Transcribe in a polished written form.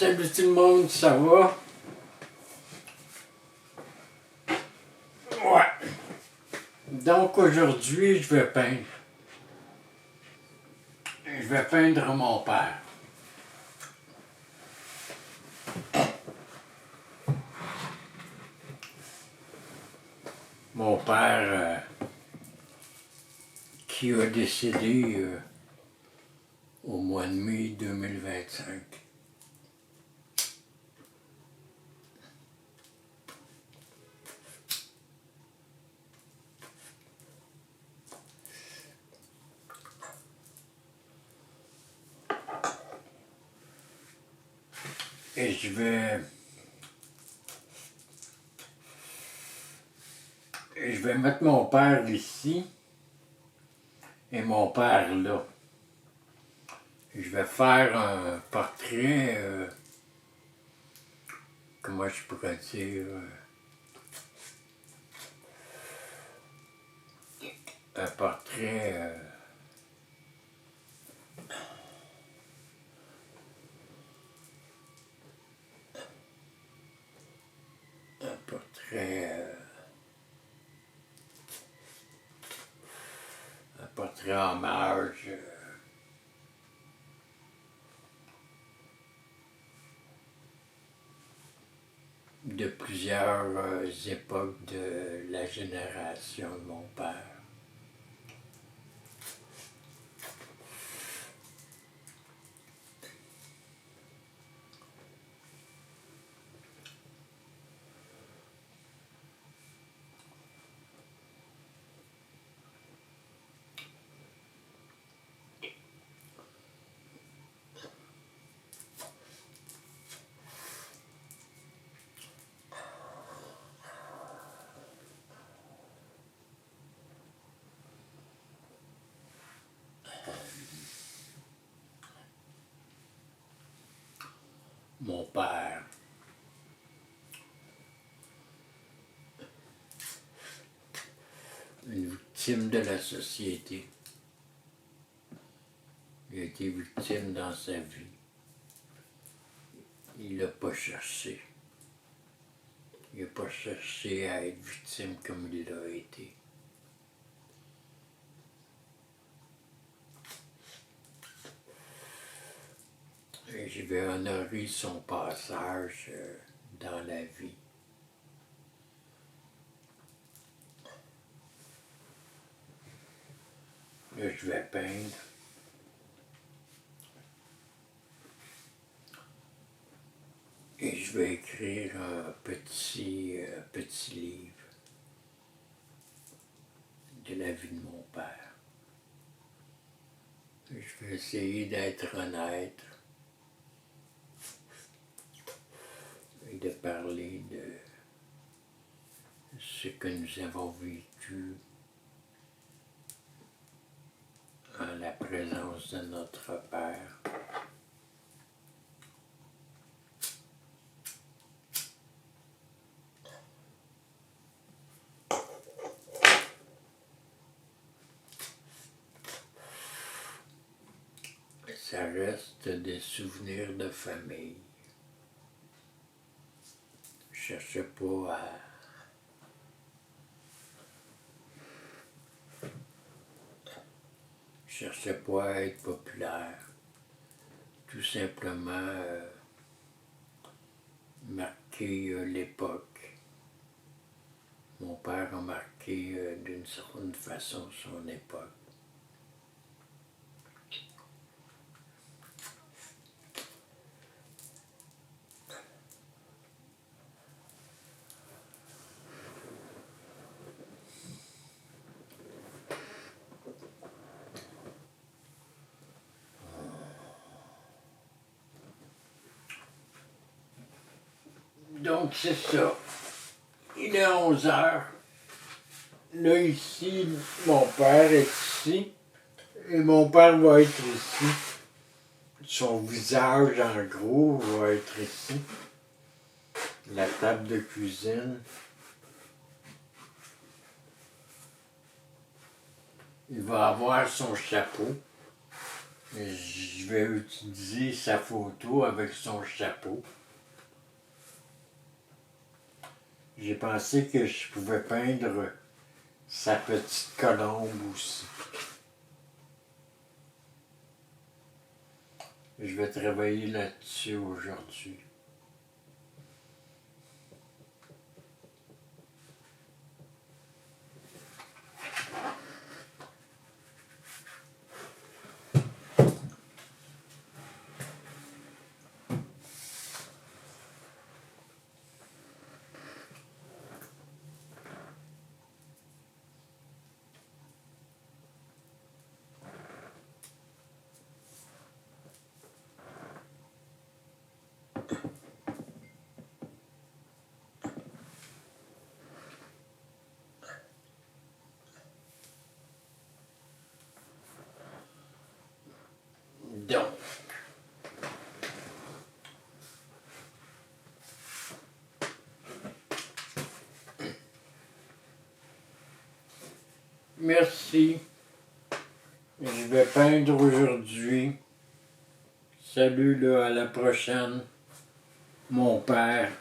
Salut tout le monde, ça va? Ouais. Donc aujourd'hui, je vais peindre. Je vais peindre mon père. Mon père qui a décédé au mois de mai 2025. Et je vais mettre mon père ici et mon père là. Je vais faire un portrait, comment je pourrais dire, un portrait, un portrait, un portrait hommage. De plusieurs époques de la génération de mon père. Mon père, une victime de la société. Il a été victime dans sa vie. Il l'a pas cherché. Il n'a pas cherché à être victime comme il l'a été. Et je vais honorer son passage dans la vie. Là, je vais peindre. Et je vais écrire un petit livre de la vie de mon père. Et je vais essayer d'être honnête et de parler de ce que nous avons vécu en la présence de notre père. Ça reste des souvenirs de famille. Je ne cherchais pas à... Je cherchais pas à être populaire. Tout simplement marquer l'époque. Mon père a marqué d'une certaine façon son époque. Donc c'est ça. Il est 11 heures. Là ici, mon père est ici. Et mon père va être ici. Son visage en gros va être ici. La table de cuisine. Il va avoir son chapeau. Je vais utiliser sa photo avec son chapeau. J'ai pensé que je pouvais peindre sa petite colombe aussi. Je vais travailler là-dessus aujourd'hui. Donc, merci. Je vais peindre aujourd'hui. Salut là, à la prochaine. Mon père.